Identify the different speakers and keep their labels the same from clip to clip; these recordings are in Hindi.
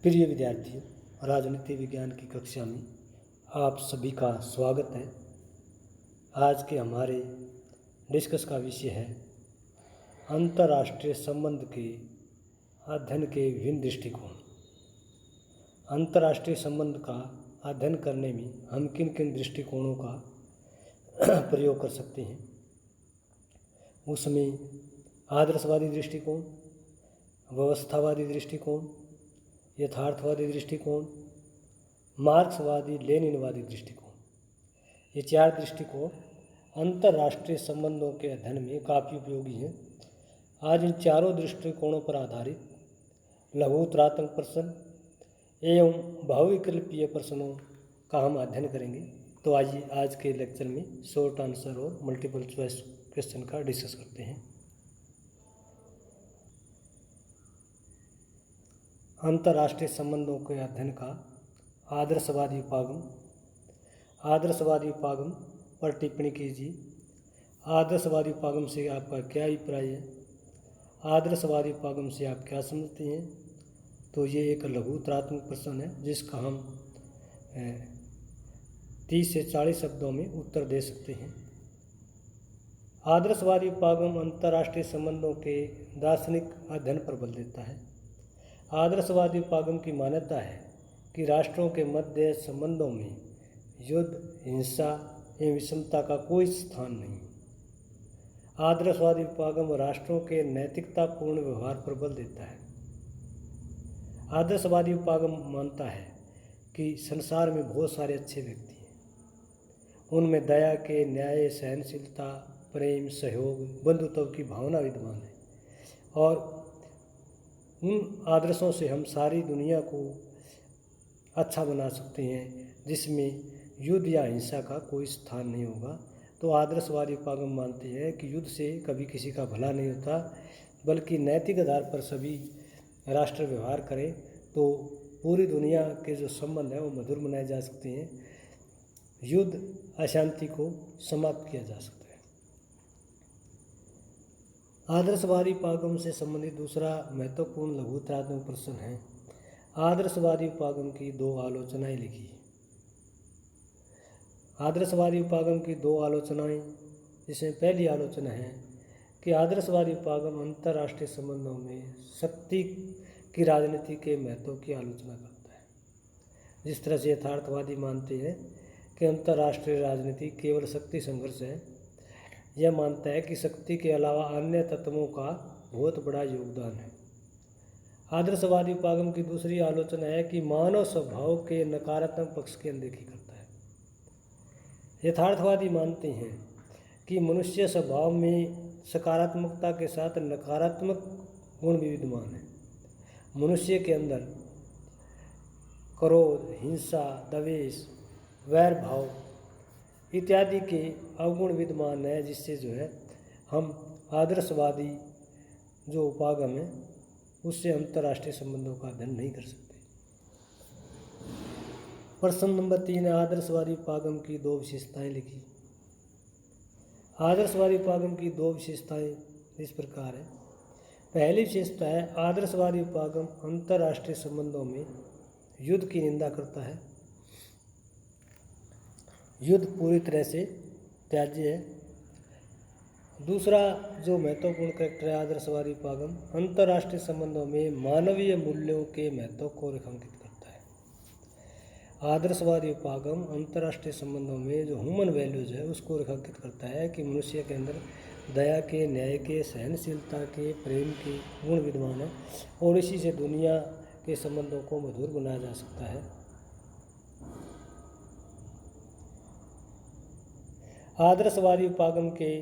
Speaker 1: प्रिय विद्यार्थियों, राजनीति विज्ञान की कक्षा में आप सभी का स्वागत है। आज के हमारे डिस्कस का विषय है अंतर्राष्ट्रीय संबंध के अध्ययन के विभिन्न दृष्टिकोण। अंतर्राष्ट्रीय संबंध का अध्ययन करने में हम किन किन दृष्टिकोणों का प्रयोग कर सकते हैं, उसमें आदर्शवादी दृष्टिकोण, व्यवस्थावादी दृष्टिकोण, यथार्थवादी दृष्टिकोण, मार्क्सवादी लेनिनवादी दृष्टिकोण, ये चार दृष्टिकोण अंतर्राष्ट्रीय संबंधों के अध्ययन में काफ़ी उपयोगी हैं। आज इन चारों दृष्टिकोणों पर आधारित लघुतरात्मक प्रश्न एवं बहुविकल्पीय प्रश्नों का हम अध्ययन करेंगे। तो आइए आज के लेक्चर में शॉर्ट आंसर और मल्टीपल चॉइस क्वेश्चन का डिस्कस करते हैं। अंतर्राष्ट्रीय संबंधों के अध्ययन का आदर्शवादी उपागम। आदर्शवादी उपागम पर टिप्पणी कीजिए। आदर्शवादी उपागम से आपका क्या अभिप्राय है? आदर्शवादी उपागम से आप क्या समझते हैं? तो ये एक लघुतरात्मक प्रश्न है जिसका हम 30 से 40 शब्दों में उत्तर दे सकते हैं। आदर्शवादी उपागम अंतर्राष्ट्रीय संबंधों के दार्शनिक अध्ययन पर बल देता है। आदर्शवादी उपागम की मान्यता है कि राष्ट्रों के मध्य संबंधों में युद्ध, हिंसा एवं विषमता का कोई स्थान नहीं। आदर्शवादी उपागम राष्ट्रों के नैतिकतापूर्ण व्यवहार पर बल देता है। आदर्शवादी उपागम मानता है कि संसार में बहुत सारे अच्छे व्यक्ति हैं, उनमें दया के, न्याय, सहनशीलता, प्रेम, सहयोग, बंधुत्व की भावना विद्यमान है और उन आदर्शों से हम सारी दुनिया को अच्छा बना सकते हैं जिसमें युद्ध या हिंसा का कोई स्थान नहीं होगा। तो आदर्शवादी उपागम मानते हैं कि युद्ध से कभी किसी का भला नहीं होता, बल्कि नैतिक आधार पर सभी राष्ट्र व्यवहार करें तो पूरी दुनिया के जो संबंध हैं वो मधुर बनाए जा सकते हैं, युद्ध अशांति को समाप्त किया जा सकता है। आदर्शवादी उपागम से संबंधित दूसरा महत्वपूर्ण लघुतरात्मक प्रश्न है आदर्शवादी उपागम की दो आलोचनाएं लिखी। आदर्शवादी उपागम की दो आलोचनाएं, जिसमें पहली आलोचना है कि आदर्शवादी उपागम अंतर्राष्ट्रीय संबंधों में शक्ति की राजनीति के महत्व की आलोचना करता है। जिस तरह से यथार्थवादी मानते हैं कि अंतर्राष्ट्रीय राजनीति केवल शक्ति संघर्ष है, यह मानता है कि शक्ति के अलावा अन्य तत्वों का बहुत बड़ा योगदान है। आदर्शवादी उपागम की दूसरी आलोचना है कि मानव स्वभाव के नकारात्मक पक्ष की अनदेखी करता है। यथार्थवादी मानते हैं कि मनुष्य स्वभाव में सकारात्मकता के साथ नकारात्मक गुण भी विद्यमान है। मनुष्य के अंदर क्रोध, हिंसा, द्वेष, वैर भाव इत्यादि के अवगुण विद्यमान है, जिससे जो है हम आदर्शवादी जो उपागम है उससे अंतर्राष्ट्रीय संबंधों का अध्ययन नहीं कर सकते। प्रश्न नंबर 3 है आदर्शवादी उपागम की दो विशेषताएं लिखी। आदर्शवादी उपागम की दो विशेषताएं इस प्रकार है। पहली विशेषता है आदर्शवादी उपागम अंतर्राष्ट्रीय संबंधों में युद्ध की निंदा करता है। युद्ध पूरी तरह से त्याज्य है। दूसरा जो महत्वपूर्ण कैरेक्टर है आदर्शवादी उपागम अंतर्राष्ट्रीय संबंधों में मानवीय मूल्यों के महत्व को रेखांकित करता है। आदर्शवादी उपागम अंतर्राष्ट्रीय संबंधों में जो ह्यूमन वैल्यूज है उसको रेखांकित करता है कि मनुष्य के अंदर दया के, न्याय के, सहनशीलता के, प्रेम के गुण विद्यमान है और इसी से दुनिया के संबंधों को मधुर बनाया जा सकता है। आदर्शवादी उपागम के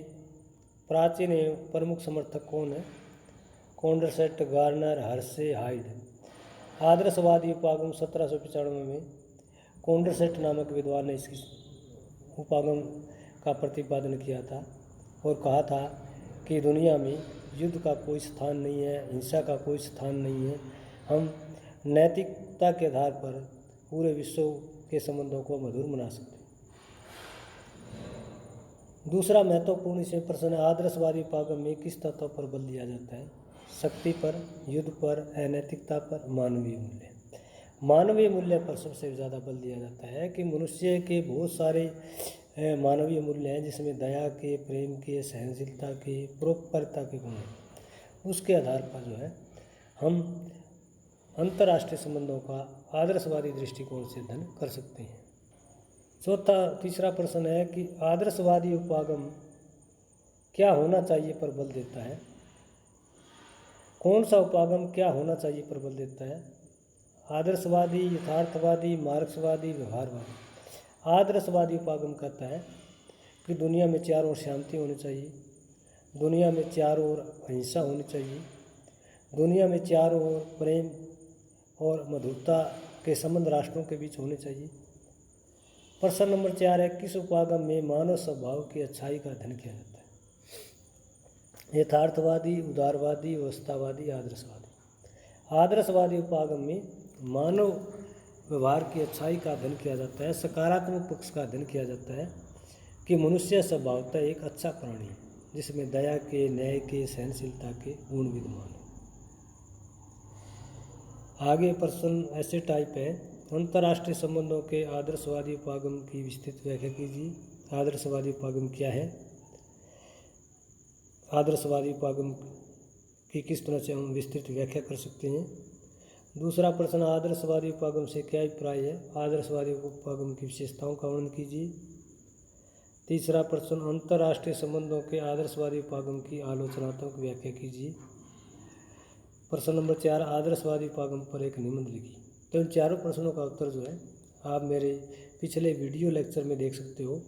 Speaker 1: प्राचीन एवं प्रमुख समर्थक कौन है? कॉन्डरसेट, गार्नर, हर्शे, हाइड। आदर्शवादी उपागम 1795 में कॉन्डरसेट नामक विद्वान ने इसकी उपागम का प्रतिपादन किया था और कहा था कि दुनिया में युद्ध का कोई स्थान नहीं है, हिंसा का कोई स्थान नहीं है, हम नैतिकता के आधार पर पूरे विश्व के संबंधों को मधुर बना सकते हैं। दूसरा महत्वपूर्ण इसमें प्रश्न है आदर्शवादी उपागम में किस तत्व पर बल दिया जाता है? शक्ति पर, युद्ध पर, अनैतिकता पर, मानवीय मूल्य। मानवीय मूल्य पर सबसे ज़्यादा बल दिया जाता है कि मनुष्य के बहुत सारे मानवीय मूल्य हैं, जिसमें दया के, प्रेम के, सहनशीलता के, परोपकारिता के गुण हैं। उसके आधार पर जो है हम अंतर्राष्ट्रीय संबंधों का आदर्शवादी दृष्टिकोण से अध्ययन कर सकते हैं। तीसरा प्रश्न है कि आदर्शवादी उपागम क्या होना चाहिए पर बल देता है। कौन सा उपागम क्या होना चाहिए पर बल देता है? आदर्शवादी, यथार्थवादी, मार्क्सवादी, व्यवहारवादी। आदर्शवादी उपागम कहता है कि दुनिया में चारों ओर शांति होनी चाहिए, दुनिया में चारों ओर अहिंसा होनी चाहिए, दुनिया में चारों ओर प्रेम और मधुरता के संबंध राष्ट्रों के बीच होने चाहिए। प्रश्न नंबर 4 है, किस उपागम में मानव स्वभाव की अच्छाई का अध्ययन किया जाता है? यथार्थवादी, उदारवादी, व्यवस्थावादी, आदर्शवादी। आदर्शवादी उपागम में मानव व्यवहार की अच्छाई का अध्ययन किया जाता है, सकारात्मक पक्ष का अध्ययन किया जाता है कि मनुष्य स्वभावतः एक अच्छा प्राणी है, जिसमें दया के, न्याय के, सहनशीलता के गुण विद्यमान हैं। आगे प्रश्न ऐसे टाइप है, अंतर्राष्ट्रीय संबंधों के आदर्शवादी उपागम की विस्तृत व्याख्या कीजिए। आदर्शवादी उपागम क्या है? आदर्शवादी उपागम की किस तरह से हम विस्तृत व्याख्या कर सकते हैं? दूसरा प्रश्न, आदर्शवादी उपागम से क्या अभिप्राय है? आदर्शवादी उपागम की विशेषताओं का वर्णन कीजिए। तीसरा प्रश्न, अंतर्राष्ट्रीय संबंधों के आदर्शवादी उपागम की आलोचनात्मक व्याख्या कीजिए। प्रश्न नंबर 4, आदर्शवादी उपागम पर एक निबंध लिखिए। तो इन चारों प्रश्नों का उत्तर जो है आप मेरे पिछले वीडियो लेक्चर में देख सकते हो,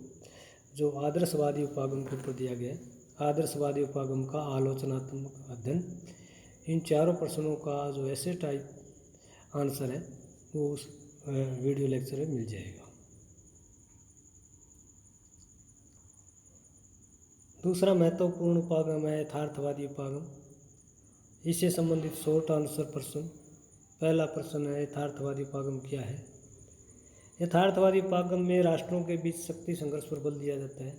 Speaker 1: जो आदर्शवादी उपागम के ऊपर दिया गया है। आदर्शवादी उपागम का आलोचनात्मक अध्ययन, इन चारों प्रश्नों का जो ऐसे टाइप आंसर है वो उस वीडियो लेक्चर में मिल जाएगा। दूसरा महत्वपूर्ण उपागम है यथार्थवादी उपागम। इससे संबंधित शॉर्ट आंसर प्रश्न। पहला प्रश्न है, यथार्थवादी उपागम क्या है? यथार्थवादी उपागम में राष्ट्रों के बीच शक्ति संघर्ष पर बल दिया जाता है।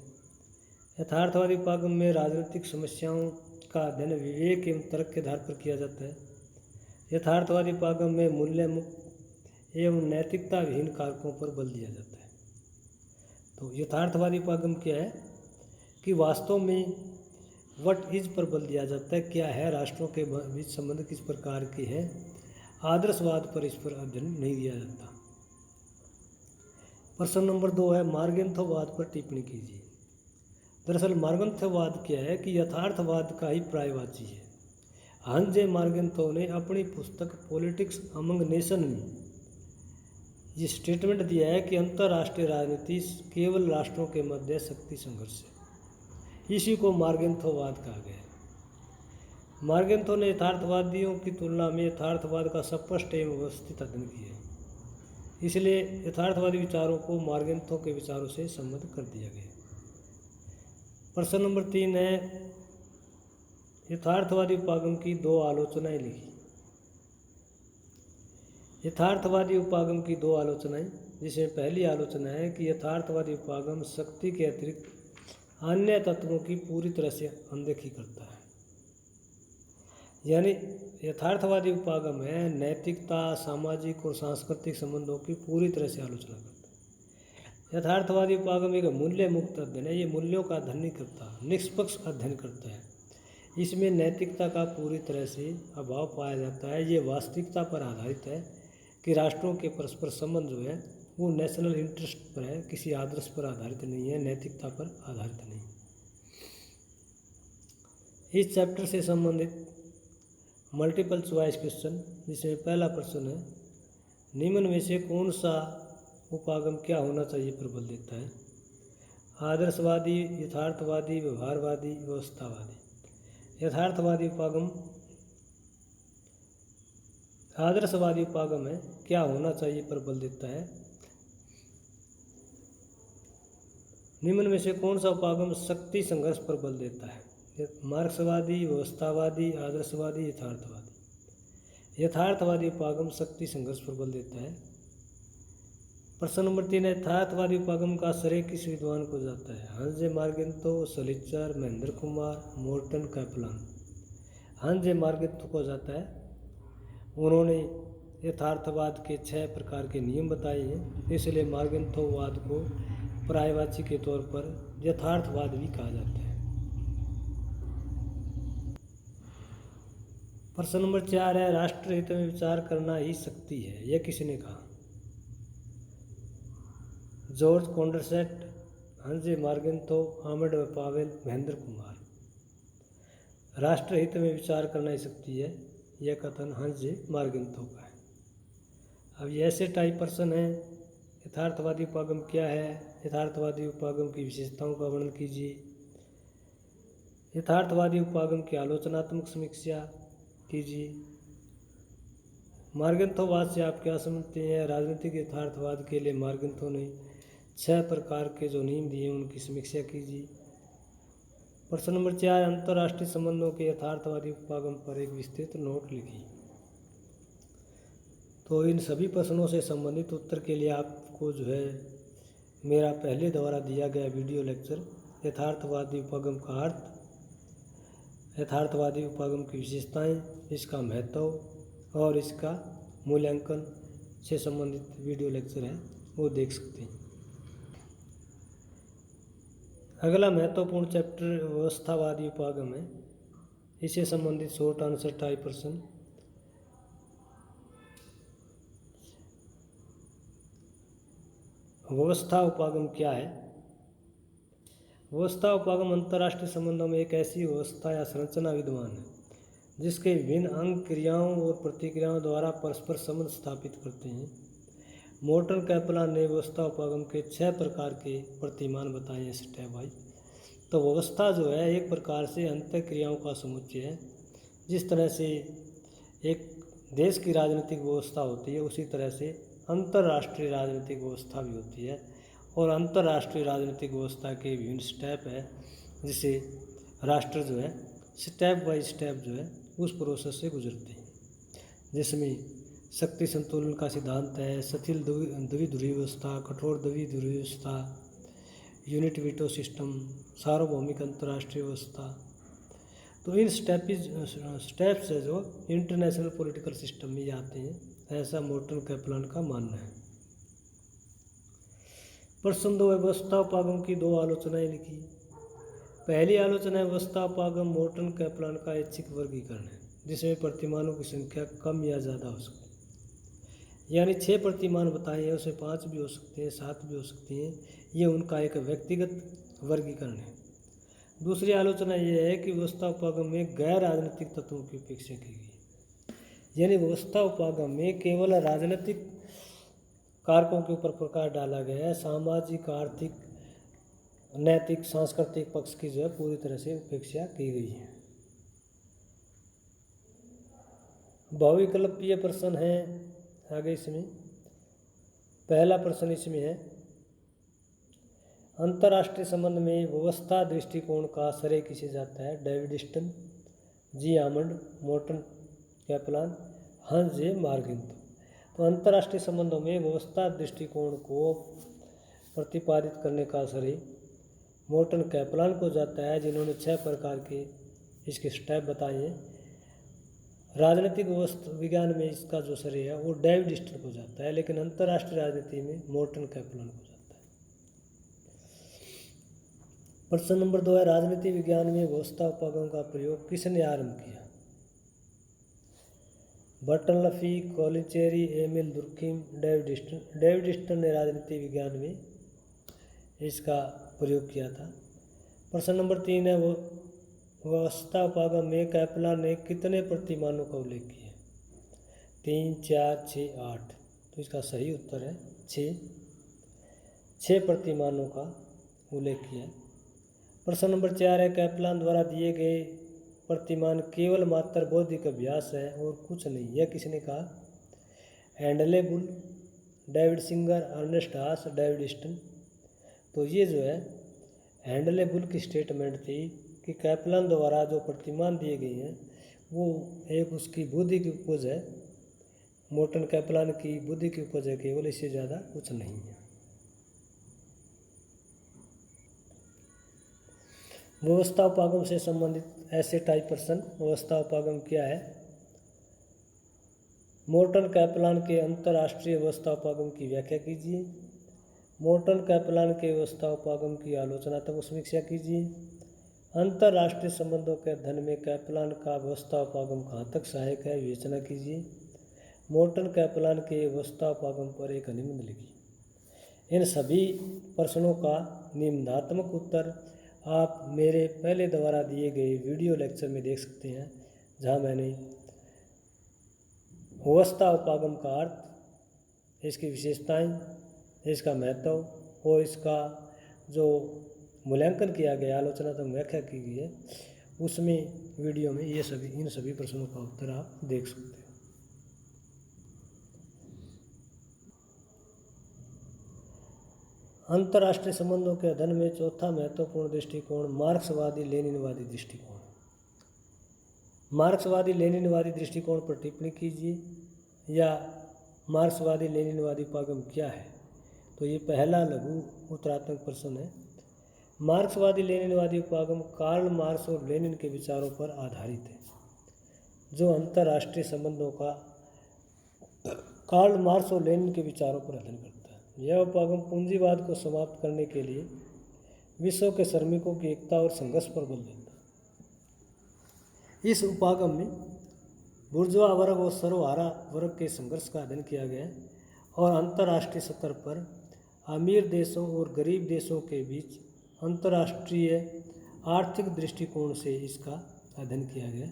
Speaker 1: यथार्थवादी उपागम में राजनीतिक समस्याओं का अध्ययन विवेक एवं तर्क के आधार पर किया जाता है। यथार्थवादी उपागम में मूल्य मुक्त एवं नैतिकता विहीन कारकों पर बल दिया जाता है। तो यथार्थवादी उपागम क्या है कि वास्तव में व्हाट इज पर बल दिया जाता है, क्या है, राष्ट्रों के बीच संबंध किस प्रकार के हैं। आदर्शवाद पर इस पर अध्ययन नहीं दिया जाता। प्रश्न नंबर 2 है, मार्गेंथोवाद पर टिप्पणी कीजिए। दरअसल मार्गेंथोवाद क्या है कि यथार्थवाद का ही पर्यायवाची है। हंस मार्गेंथो ने अपनी पुस्तक पॉलिटिक्स अमंग नेशन में ये स्टेटमेंट दिया है कि अंतर्राष्ट्रीय राजनीति केवल राष्ट्रों के मध्य शक्ति संघर्ष है। इसी को मार्गेंथोवाद कहा गया है। मार्गेंथो ने यथार्थवादियों की तुलना में यथार्थवाद का स्पष्ट एवं व्यवस्थित अध्ययन किया है, इसलिए यथार्थवादी विचारों को मार्गेंथो के विचारों से सम्मत कर दिया गया। प्रश्न नंबर 3 है, यथार्थवादी उपागम की 2 आलोचनाएं लिखी। यथार्थवादी उपागम की 2 आलोचनाएं, जिसमें पहली आलोचना है कि यथार्थवादी उपागम शक्ति के अतिरिक्त अन्य तत्वों की पूरी तरह से अनदेखी करता है। यानी यथार्थवादी उपागम है नैतिकता, सामाजिक और सांस्कृतिक संबंधों की पूरी तरह से आलोचना करता है। यथार्थवादी उपागम एक मूल्य मुक्त अध्ययन है, ये मूल्यों का अध्ययन नहीं करता, निष्पक्ष अध्ययन करता है। इसमें नैतिकता का पूरी तरह से अभाव पाया जाता है। ये वास्तविकता पर आधारित है कि राष्ट्रों के परस्पर संबंध जो है वो नेशनल इंटरेस्ट पर है, किसी आदर्श पर आधारित नहीं है, नैतिकता पर आधारित नहीं। इस चैप्टर से संबंधित मल्टीपल चॉइस क्वेश्चन, जिसमें पहला प्रश्न है, निम्न में से कौन सा उपागम क्या होना चाहिए पर बल देता है? आदर्शवादी, यथार्थवादी, व्यवहारवादी, व्यवस्थावादी। यथार्थवादी उपागम आदर्शवादी उपागम है क्या होना चाहिए पर बल देता है। निम्न में से कौन सा उपागम शक्ति संघर्ष पर बल देता है? मार्क्सवादी, व्यवस्थावादी, आदर्शवादी, यथार्थवादी। यथार्थवादी उपागम शक्ति संघर्ष पर बल देता है। प्रश्न नंबर 3 है, यथार्थवादी उपागम का श्रेय किस विद्वान को जाता है? हंस मार्गेंथो, सलिच्चर, महेंद्र कुमार, मोर्टन, कैपलान। हंस मार्गेंथो को जाता है। उन्होंने यथार्थवाद के 6 प्रकार के नियम बताए हैं, इसलिए मार्गन्थोवाद को पर्यायवाची के तौर पर यथार्थवाद भी कहा जाता है। प्रश्न नंबर 4 है, राष्ट्रहित में विचार करना ही शक्ति है, यह किसने कहा? George Condorcet, Hans Morgenthau, Almond Powell, Mahendra Kumar. राष्ट्रहित में विचार करना ही शक्ति है, यह कथन हंजे मार्गन्थोव का है। अब ये ऐसे टाइप प्रश्न है, यथार्थवादी उपागम क्या है, यथार्थवादी उपागम की विशेषताओं का वर्णन कीजिए, यथार्थवादी उपागम की आलोचनात्मक समीक्षा कीजिए, मार्गन्थोवाद से आप क्या समझते हैं, राजनीतिक यथार्थवाद के लिए मार्गन्थोव ने 6 प्रकार के जो नियम दिए उनकी समीक्षा कीजिए। प्रश्न नंबर 4, अंतर्राष्ट्रीय संबंधों के यथार्थवादी उपागम पर एक विस्तृत नोट लिखिए। तो इन सभी प्रश्नों से संबंधित उत्तर के लिए आपको जो है मेरा पहले द्वारा दिया गया वीडियो लेक्चर यथार्थवादी उपागम का अर्थ, यथार्थवादी उपागम की विशेषताएं, इसका महत्व और इसका मूल्यांकन से संबंधित वीडियो लेक्चर है, वो देख सकते हैं। अगला महत्वपूर्ण चैप्टर व्यवस्थावादी उपागम है, इससे संबंधित शॉर्ट आंसर टाइप प्रश्न। व्यवस्था उपागम क्या है? व्यवस्था उपागम अंतर्राष्ट्रीय संबंधों में एक ऐसी व्यवस्था या संरचना विद्यमान है जिसके विभिन्न अंग क्रियाओं और प्रतिक्रियाओं द्वारा परस्पर संबंध स्थापित करते हैं। मोर्टन कैपलान ने व्यवस्था उपागम के 6 प्रकार के प्रतिमान बताए हैं स्टेप वाइज। तो व्यवस्था जो है एक प्रकार से अंतः क्रियाओं का समुच्चय है। जिस तरह से एक देश की राजनीतिक व्यवस्था होती है उसी तरह से अंतर्राष्ट्रीय राजनीतिक व्यवस्था भी होती है, और अंतर्राष्ट्रीय राजनीतिक व्यवस्था के विभिन्न स्टेप है, जिसे राष्ट्र जो है स्टेप बाय स्टेप जो है उस प्रोसेस से गुजरते हैं, जिसमें शक्ति संतुलन का सिद्धांत है, शिथिल द्विध्रुवीय व्यवस्था, कठोर द्विध्रुवीय व्यवस्था, यूनिट वीटो सिस्टम, सार्वभौमिक अंतर्राष्ट्रीय व्यवस्था। तो इन स्टेप्स है जो इंटरनेशनल पॉलिटिकल सिस्टम में आते हैं, ऐसा मोर्टन कैपलान का मानना है। प्रश्न 2, व्यवस्था उपागम की 2 आलोचनाएं लिखी। पहली आलोचना है व्यवस्था उपागम मोर्टन कैपलान का ऐच्छिक वर्गीकरण है, जिसमें प्रतिमानों की संख्या कम या ज़्यादा हो सकती है। यानी 6 प्रतिमान बताए हैं, उसमें 5 भी हो सकते हैं, 7 भी हो सकते हैं। ये उनका एक व्यक्तिगत वर्गीकरण है। दूसरी आलोचना यह है कि व्यवस्था उपागम में गैर राजनीतिक तत्वों की उपेक्षा की गई, यानी व्यवस्था उपागम में केवल राजनीतिक कारकों के ऊपर प्रकाश डाला गया है, सामाजिक, आर्थिक, नैतिक, सांस्कृतिक पक्ष की जो है पूरी तरह से उपेक्षा की गई है। बहुविकल्पीय प्रश्न है आगे इसमें। पहला प्रश्न इसमें है, अंतर्राष्ट्रीय संबंध में व्यवस्था दृष्टिकोण का श्रेय किसे जाता है? डेविड स्टन, जी आमंड, मोर्टन कैपलान, हंस जे मार्गन्थोव। तो अंतर्राष्ट्रीय संबंधों में व्यवस्था दृष्टिकोण को प्रतिपादित करने का श्रेय मोर्टन कैपलान को जाता है, जिन्होंने 6 प्रकार के इसके स्टेप बताए हैं। राजनीतिक विज्ञान में इसका जो श्रेय है वो डेविड स्टन को जाता है, लेकिन अंतर्राष्ट्रीय राजनीति में मोर्टन कैपलान को जाता है। प्रश्न नंबर 2 है, राजनीति विज्ञान में व्यवस्था उपागम का प्रयोग किसने आरंभ किया? Bertalanffy, Colin Cherry, Emile Durkheim, David Easton. David Easton ने राजनीति विज्ञान में इसका प्रयोग किया था। प्रश्न नंबर 3 है, वो व्यवस्था उपागम में कैपलान ने कितने प्रतिमानों का उल्लेख किया? 3, 4, 6, 8। तो इसका सही उत्तर है 6 प्रतिमानों का उल्लेख किया। प्रश्न नंबर 4 है, कैपलान द्वारा दिए गए प्रतिमान केवल मात्र बौद्धिक अभ्यास है और कुछ नहीं, यह किसने कहा? एंडले बुल, डेविड सिंगर, अर्नेस्ट हास, डेविड स्टन। तो ये जो है एंडले बुल की स्टेटमेंट थी कि कैपलान द्वारा जो प्रतिमान दिए गए हैं वो एक उसकी बुद्धि की उपज है, मोर्टन कैपलान की बुद्धि की उपज है केवल, इससे ज़्यादा कुछ नहीं है। व्यवस्था उपागम से संबंधित ऐसे टाइप प्रश्न। व्यवस्था उपागम क्या है? मोर्टन कैपलान के अंतर्राष्ट्रीय व्यवस्थापागम की व्याख्या कीजिए। मोर्टन कैपलान के व्यवस्थापागम की आलोचनात्मक समीक्षा कीजिए। अंतर्राष्ट्रीय संबंधों के अध्ययन में कैपलान का व्यवस्थापागम कहाँ तक सहायक है, विवेचना कीजिए। मोर्टन कैपलान के व्यवस्थापागम पर एक निबंध लिखिए। इन सभी प्रश्नों का निबंधात्मक उत्तर आप मेरे पहले द्वारा दिए गए वीडियो लेक्चर में देख सकते हैं, जहां मैंने व्यवस्थापागम का अर्थ, इसकी विशेषताएं, इसका महत्व और इसका जो मूल्यांकन किया गया, आलोचनात्मक व्याख्या की गई है, उसमें वीडियो में इन सभी प्रश्नों का उत्तर आप देख सकते हैं। अंतर्राष्ट्रीय संबंधों के अध्ययन में चौथा महत्वपूर्ण दृष्टिकोण मार्क्सवादी लेनिनवादी दृष्टिकोण। मार्क्सवादी लेनिनवादी दृष्टिकोण पर टिप्पणी कीजिए या मार्क्सवादी लेनिनवादी पागम क्या है। तो ये पहला लघु उत्तरात्मक प्रश्न है। मार्क्सवादी लेनिनवादी उपागम कार्ल मार्क्स और लेनिन के विचारों पर आधारित है, जो अंतर्राष्ट्रीय संबंधों का कार्ल मार्क्स और लेनिन के विचारों पर अध्ययन करता है। यह उपागम पूंजीवाद को समाप्त करने के लिए विश्व के श्रमिकों की एकता और संघर्ष पर बल देता है। इस उपागम में बुर्जुआ वर्ग और सर्वहारा वर्ग के संघर्ष का अध्ययन किया गया और अंतर्राष्ट्रीय स्तर पर अमीर देशों और गरीब देशों के बीच अंतर्राष्ट्रीय आर्थिक दृष्टिकोण से इसका अध्ययन किया गया।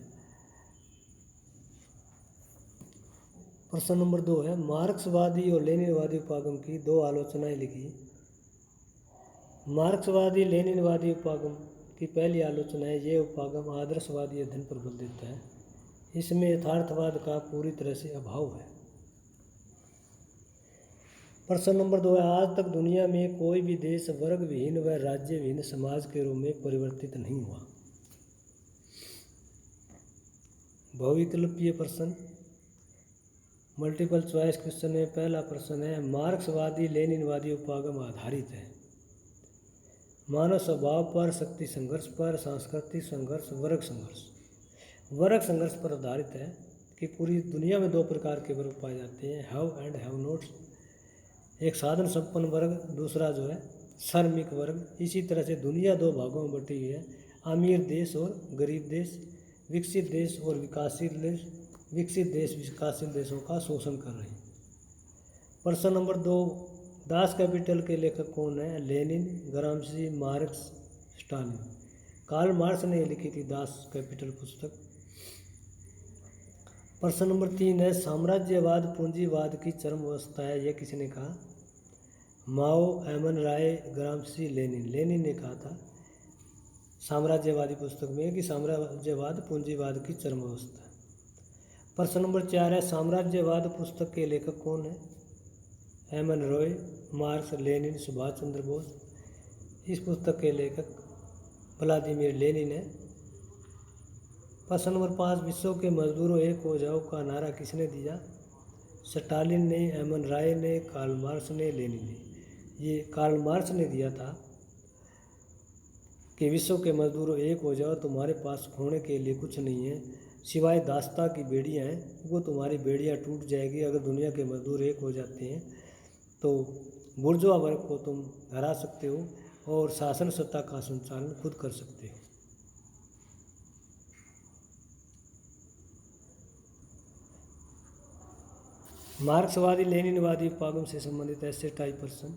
Speaker 1: प्रश्न नंबर 2 है, मार्क्सवादी और लेनिनवादी उपागम की दो आलोचनाएं लिखिए। मार्क्सवादी लेनिनवादी उपागम की पहली आलोचना है, ये उपागम आदर्शवादी अध्ययन पर बल देता है। इसमें यथार्थवाद का पूरी तरह से अभाव है। प्रश्न नंबर 2 है, आज तक दुनिया में कोई भी देश वर्ग विहीन व राज्य विहीन समाज के रूप में परिवर्तित नहीं हुआ। बहुविकल्पीय प्रश्न, मल्टीपल चॉइस क्वेश्चन में पहला प्रश्न है, मार्क्सवादी लेनिनवादी उपागम आधारित है मानव स्वभाव पर, शक्ति संघर्ष पर, सांस्कृतिक संघर्ष, वर्ग संघर्ष। वर्ग संघर्ष पर आधारित है कि पूरी दुनिया में दो प्रकार के वर्ग पाए जाते हैं, हैव एंड हैव नॉट्स। एक साधन संपन्न वर्ग, दूसरा जो है श्रमिक वर्ग। इसी तरह से दुनिया दो भागों में बटी हुई है, अमीर देश और गरीब देश, विकसित देश और विकासशील देश। विकसित देश विकासशील देशों का शोषण कर रहे हैं। प्रश्न नंबर 2, दास कैपिटल के लेखक कौन है? Lenin, Gramsci, Marx, Stalin. Karl Marx ने लिखी थी दास कैपिटल पुस्तक। प्रश्न नंबर 3 है, साम्राज्यवाद पूंजीवाद की चरम अवस्था है, यह किसने कहा? माओ, एमन राय, ग्राम्शी, लेनिन। लेनिन ने कहा था साम्राज्यवादी पुस्तक में कि साम्राज्यवाद पूंजीवाद की चरम अवस्था है। प्रश्न नंबर 4 है, साम्राज्यवाद पुस्तक के लेखक कौन है? एमन रॉय, मार्क्स, लेनिन, सुभाष चंद्र बोस। इस पुस्तक के लेखक व्लादिमीर लेनिन है। प्रश्न नंबर 5, विश्व के मजदूरों एक हो जाओ का नारा किसने दिया? स्टालिन ने, एमन राय ने, कार्ल मार्क्स ने, लेनिन ने। ये कार्ल मार्क्स ने दिया था कि विश्व के मजदूरों एक हो जाओ, तुम्हारे पास खोने के लिए कुछ नहीं है सिवाय दास्ता की बेड़ियाँ हैं, वो तुम्हारी बेड़ियाँ टूट जाएगी अगर दुनिया के मजदूर एक हो जाते हैं तो बुर्जुआ वर्ग को तुम हरा सकते हो और शासन सत्ता का संचालन खुद कर सकते हो। मार्क्सवादी लेनिनवादी उपागम से संबंधित ऐसे टाइप प्रश्न।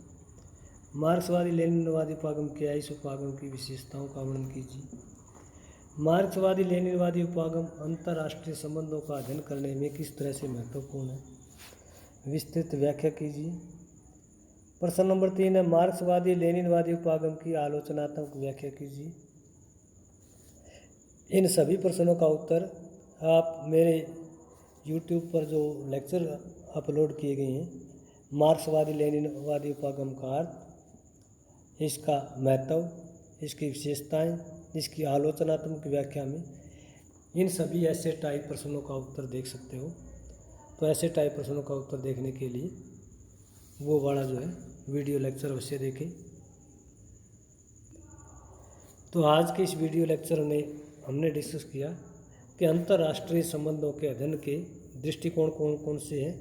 Speaker 1: मार्क्सवादी लेनिनवादी उपागम क्या है? इस उपागम की विशेषताओं का वर्णन कीजिए। मार्क्सवादी लेनिनवादी उपागम अंतर्राष्ट्रीय संबंधों का अध्ययन करने में किस तरह से महत्वपूर्ण है, विस्तृत व्याख्या कीजिए। प्रश्न नंबर 3 है, मार्क्सवादी लेनिनवादी उपागम की आलोचनात्मक व्याख्या कीजिए। इन सभी प्रश्नों का उत्तर आप मेरे YouTube पर जो लेक्चर अपलोड किए गए हैं, मार्क्सवादी लेनिनवादी उपागम का अर्थ, इसका महत्व, इसकी विशेषताएं, इसकी आलोचनात्मक व्याख्या में इन सभी ऐसे टाइप प्रश्नों का उत्तर देख सकते हो। तो ऐसे टाइप प्रश्नों का उत्तर देखने के लिए वो वाला जो है वीडियो लेक्चर अवश्य देखें। तो आज के इस वीडियो लेक्चर में हमने डिस्कस किया कि अंतर्राष्ट्रीय संबंधों के अध्ययन के दृष्टिकोण कौन कौन से हैं?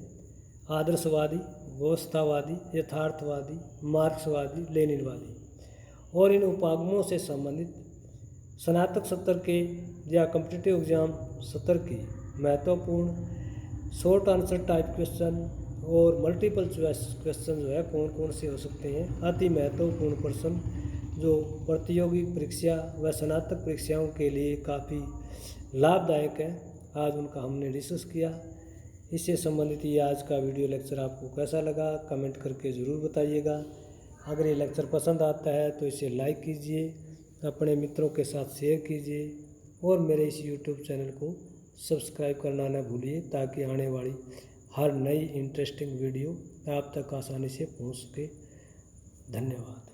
Speaker 1: आदर्शवादी, व्यवस्थावादी, यथार्थवादी, मार्क्सवादी, लेनिनवादी। और इन उपागमों से संबंधित स्नातक सत्र के या कॉम्पिटिटिव एग्जाम सत्र की महत्वपूर्ण शॉर्ट आंसर टाइप क्वेश्चन और मल्टीपल चॉइस क्वेश्चन जो है कौन कौन से हो सकते हैं, अति महत्वपूर्ण प्रश्न जो प्रतियोगी परीक्षा व स्नातक परीक्षाओं के लिए काफ़ी लाभदायक है, आज उनका हमने डिस्कस किया। इससे संबंधित ये आज का वीडियो लेक्चर आपको कैसा लगा कमेंट करके ज़रूर बताइएगा। अगर ये लेक्चर पसंद आता है तो इसे लाइक कीजिए, अपने मित्रों के साथ शेयर कीजिए और मेरे इस यूट्यूब चैनल को सब्सक्राइब करना न भूलिए, ताकि आने वाली हर नई इंटरेस्टिंग वीडियो आप तक आसानी से पहुंच सके। धन्यवाद।